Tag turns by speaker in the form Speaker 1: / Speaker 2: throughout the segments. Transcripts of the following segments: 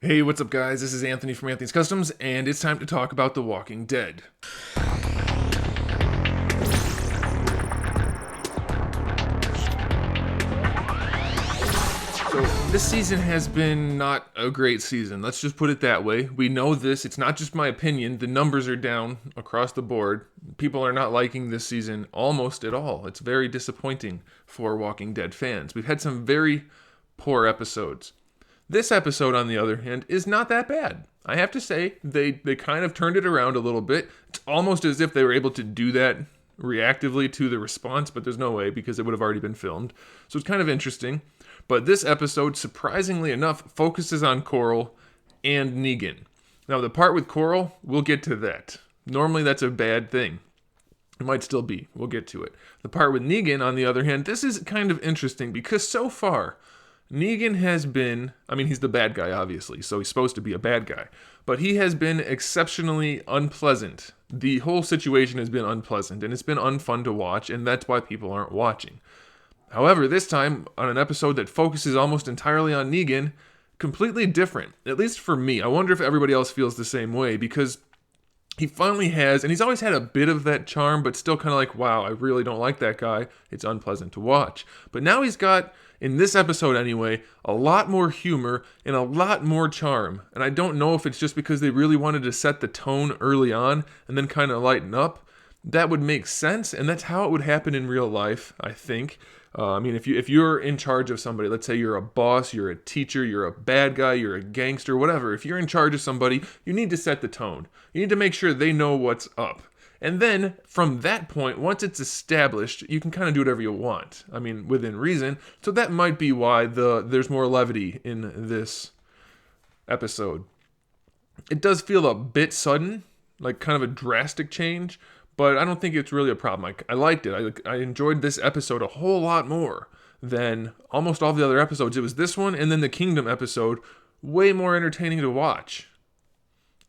Speaker 1: Hey, what's up, guys? This is Anthony from AnthonysCustoms, and it's time to talk about The Walking Dead. So, this season has been not a great season. Let's just put it that way. We know this. It's not just my opinion. The numbers are down across the board. People are not liking this season almost at all. It's very disappointing for Walking Dead fans. We've had some very poor episodes. This episode, on the other hand, is not that bad. I have to say, they kind of turned it around a little bit. It's almost as if they were able to do that reactively to the response, but there's no way because it would have already been filmed. So it's kind of interesting. But this episode, surprisingly enough, focuses on Coral and Negan. Now, the part with Coral, we'll get to that. Normally, that's a bad thing. It might still be. We'll get to it. The part with Negan, on the other hand, this is kind of interesting because so far, Negan has been, he's the bad guy, obviously, so he's supposed to be a bad guy, but he has been exceptionally unpleasant. The whole situation has been unpleasant, and it's been unfun to watch, and that's why people aren't watching. However, this time, on an episode that focuses almost entirely on Negan, completely different, at least for me. I wonder if everybody else feels the same way, because he finally has, and he's always had a bit of that charm, but still kind of like, wow, I really don't like that guy. It's unpleasant to watch. But now he's got, in this episode anyway, a lot more humor and a lot more charm. And I don't know if it's just because they really wanted to set the tone early on and then kind of lighten up. That would make sense, and that's how it would happen in real life, I think. If you're in charge of somebody, let's say you're a boss, you're a teacher, you're a bad guy, you're a gangster, whatever. If you're in charge of somebody, you need to set the tone. You need to make sure they know what's up. And then, from that point, once it's established, you can kind of do whatever you want. Within reason. So that might be why there's more levity in this episode. It does feel a bit sudden, like kind of a drastic change, but I don't think it's really a problem. I liked it. I enjoyed this episode a whole lot more than almost all the other episodes. It was this one and then the Kingdom episode, way more entertaining to watch.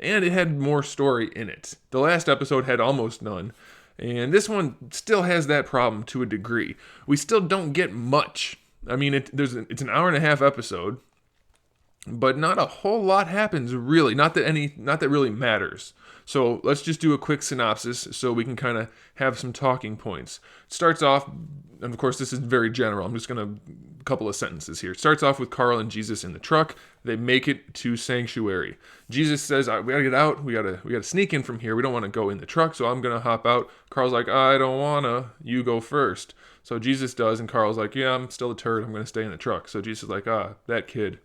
Speaker 1: And it had more story in it. The last episode had almost none, and this one still has that problem to a degree. We still don't get much. It's an hour and a half episode, but not a whole lot happens really. Not that really matters. So let's just do a quick synopsis so we can kind of have some talking points. It starts off, and of course this is very general. I'm just going to, a couple of sentences here. It starts off with Carl and Jesus in the truck. They make it to Sanctuary. Jesus says, we gotta get out. We gotta sneak in from here. We don't want to go in the truck, so I'm going to hop out. Carl's like, I don't want to. You go first. So Jesus does, and Carl's like, yeah, I'm still a turd. I'm going to stay in the truck. So Jesus is like, that kid.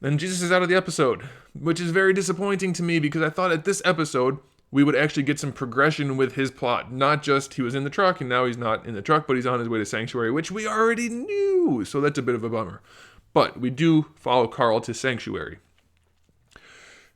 Speaker 1: Then Jesus is out of the episode, which is very disappointing to me because I thought at this episode we would actually get some progression with his plot. Not just he was in the truck and now he's not in the truck, but he's on his way to Sanctuary, which we already knew. So that's a bit of a bummer. But we do follow Carl to Sanctuary.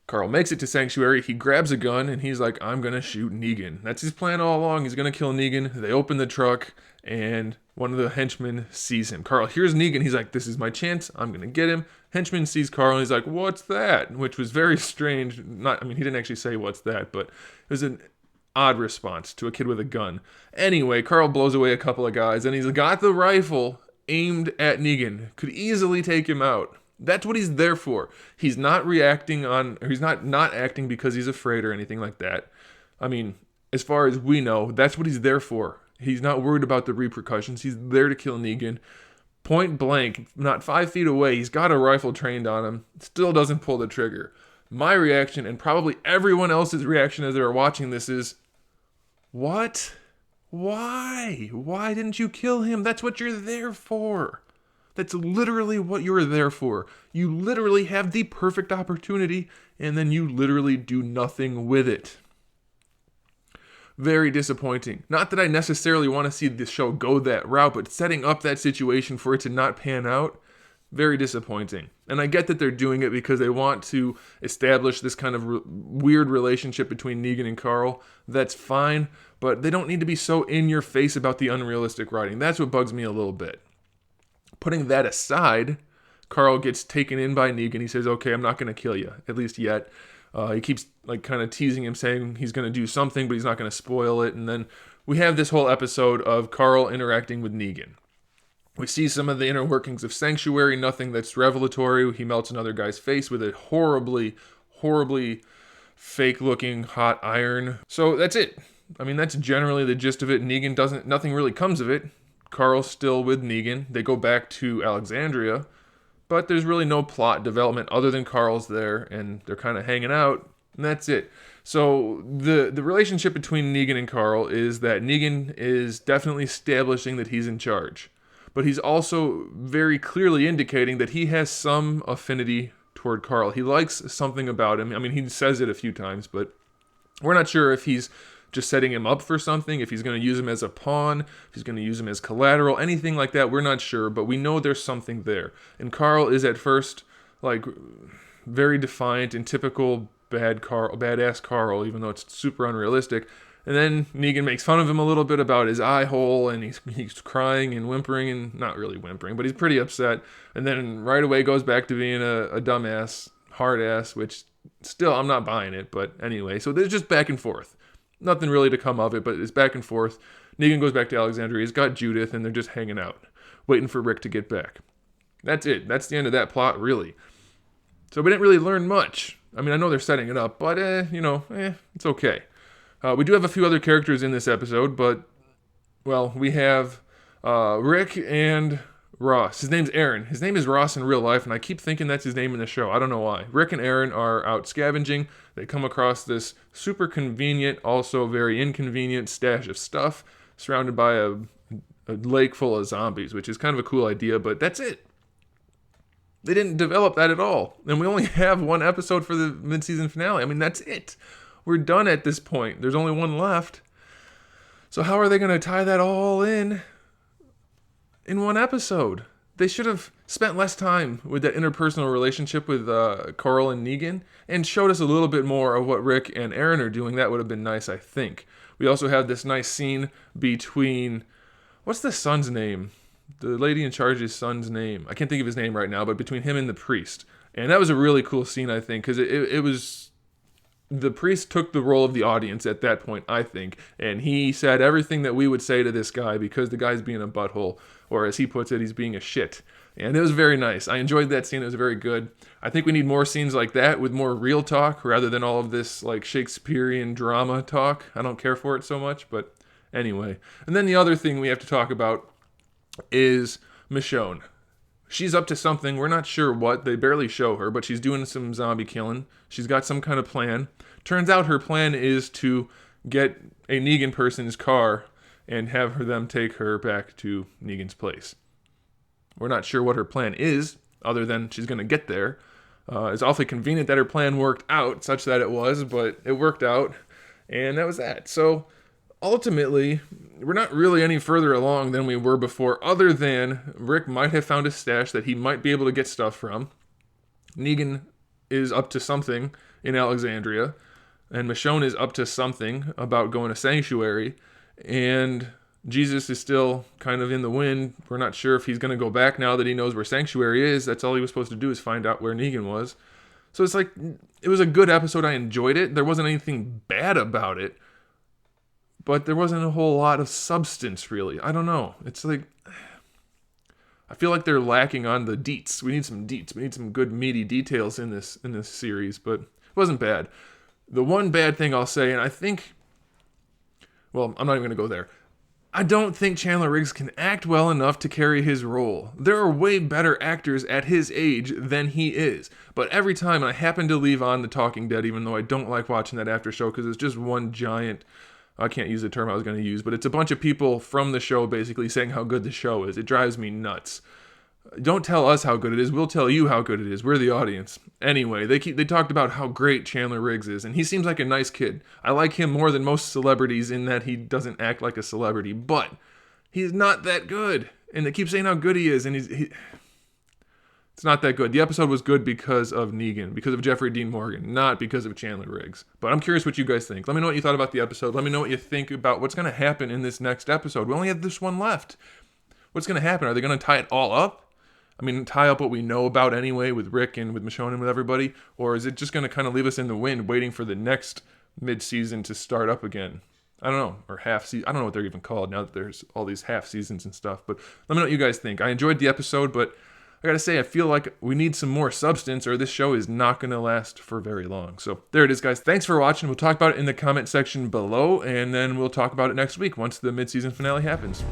Speaker 1: Carl makes it to Sanctuary, he grabs a gun, and he's like, I'm going to shoot Negan. That's his plan all along, he's going to kill Negan. They open the truck, and one of the henchmen sees him. Carl hears Negan, he's like, this is my chance, I'm going to get him. Henchman sees Carl, and he's like, what's that? Which was very strange. He didn't actually say what's that, but it was an odd response to a kid with a gun. Anyway, Carl blows away a couple of guys, and he's got the rifle aimed at Negan. Could easily take him out. That's what he's there for. He's not he's not acting because he's afraid or anything like that. As far as we know, that's what he's there for. He's not worried about the repercussions. He's there to kill Negan. Point blank, not 5 feet away, he's got a rifle trained on him. Still doesn't pull the trigger. My reaction, and probably everyone else's reaction as they're watching this is, what? Why? Why didn't you kill him? That's what you're there for. That's literally what you're there for. You literally have the perfect opportunity, and then you literally do nothing with it. Very disappointing. Not that I necessarily want to see the show go that route, but setting up that situation for it to not pan out, very disappointing. And I get that they're doing it because they want to establish this kind of weird relationship between Negan and Carl. That's fine, but they don't need to be so in your face about the unrealistic writing. That's what bugs me a little bit. Putting that aside, Carl gets taken in by Negan. He says, okay, I'm not going to kill you, at least yet. He keeps kind of teasing him, saying he's going to do something, but he's not going to spoil it. And then we have this whole episode of Carl interacting with Negan. We see some of the inner workings of Sanctuary, nothing that's revelatory. He melts another guy's face with a horribly, horribly fake-looking hot iron. So that's it. I mean, that's generally the gist of it. Nothing really comes of it. Carl's still with Negan. They go back to Alexandria, but there's really no plot development other than Carl's there, and they're kind of hanging out, and that's it. So the relationship between Negan and Carl is that Negan is definitely establishing that he's in charge, but he's also very clearly indicating that he has some affinity toward Carl. He likes something about him. I mean, he says it a few times, but we're not sure if he's just setting him up for something, if he's going to use him as a pawn, if he's going to use him as collateral, anything like that. We're not sure, but we know there's something there. And Carl is at first like very defiant and typical badass Carl, even though it's super unrealistic. And then Negan makes fun of him a little bit about his eye hole, and he's crying and whimpering, and not really whimpering, but he's pretty upset. And then right away goes back to being a dumbass, hard ass, which still I'm not buying it, but anyway. So there's just back and forth. Nothing really to come of it, but it's back and forth. Negan goes back to Alexandria. He's got Judith, and they're just hanging out, waiting for Rick to get back. That's it. That's the end of that plot, really. So we didn't really learn much. I mean, I know they're setting it up, but, it's okay. We do have a few other characters in this episode, but, well, we have Rick and Ross. His name's Aaron. His name is Ross in real life, and I keep thinking that's his name in the show. I don't know why. Rick and Aaron are out scavenging. They come across this super convenient, also very inconvenient stash of stuff surrounded by a lake full of zombies, which is kind of a cool idea, but that's it. They didn't develop that at all. And we only have one episode for the mid-season finale. I mean, that's it. We're done at this point. There's only one left. So how are they going to tie that all in one episode? They should have spent less time with that interpersonal relationship with Carl and Negan and showed us a little bit more of what Rick and Aaron are doing. That would have been nice, I think. We also have this nice scene between... What's the son's name? The lady in charge's son's name. I can't think of his name right now, but between him and the priest. And that was a really cool scene, I think, because it was... The priest took the role of the audience at that point, I think, and he said everything that we would say to this guy because the guy's being a butthole, or as he puts it, he's being a shit. And it was very nice. I enjoyed that scene. It was very good. I think we need more scenes like that with more real talk rather than all of this like Shakespearean drama talk. I don't care for it so much, but anyway. And then the other thing we have to talk about is Michone. She's up to something. We're not sure what. They barely show her, but she's doing some zombie killing. She's got some kind of plan. Turns out her plan is to get a Negan person's car and have them take her back to Negan's place. We're not sure what her plan is, other than she's going to get there. It's awfully convenient that her plan worked out, such that it was, but it worked out, and that was that. So, ultimately, we're not really any further along than we were before, other than Rick might have found a stash that he might be able to get stuff from. Negan is up to something in Alexandria, and Michonne is up to something about going to Sanctuary, and Jesus is still kind of in the wind. We're not sure if he's going to go back now that he knows where Sanctuary is. That's all he was supposed to do, is find out where Negan was. So it's like, it was a good episode. I enjoyed it. There wasn't anything bad about it, but there wasn't a whole lot of substance, really. I don't know. It's like, I feel like they're lacking on the deets. We need some deets. We need some good meaty details in this series, but it wasn't bad. The one bad thing I'll say, and I think, well, I'm not even going to go there. I don't think Chandler Riggs can act well enough to carry his role. There are way better actors at his age than he is. But every time I happen to leave on The Talking Dead, even though I don't like watching that after show, because it's just one giant... I can't use the term I was going to use, but it's a bunch of people from the show basically saying how good the show is. It drives me nuts. Don't tell us how good it is. We'll tell you how good it is. We're the audience. Anyway, they talked about how great Chandler Riggs is, and he seems like a nice kid. I like him more than most celebrities in that he doesn't act like a celebrity, but he's not that good. And they keep saying how good he is, and it's not that good. The episode was good because of Negan, because of Jeffrey Dean Morgan, not because of Chandler Riggs. But I'm curious what you guys think. Let me know what you thought about the episode. Let me know what you think about what's going to happen in this next episode. We only have this one left. What's going to happen? Are they going to tie it all up? I mean, tie up what we know about anyway with Rick and with Michonne and with everybody? Or is it just going to kind of leave us in the wind waiting for the next mid-season to start up again? I don't know, or half season. I don't know what they're even called now that there's all these half seasons and stuff. But let me know what you guys think. I enjoyed the episode, but I gotta say, I feel like we need some more substance or this show is not gonna last for very long. So there it is, guys. Thanks for watching. We'll talk about it in the comment section below, and then we'll talk about it next week once the mid-season finale happens.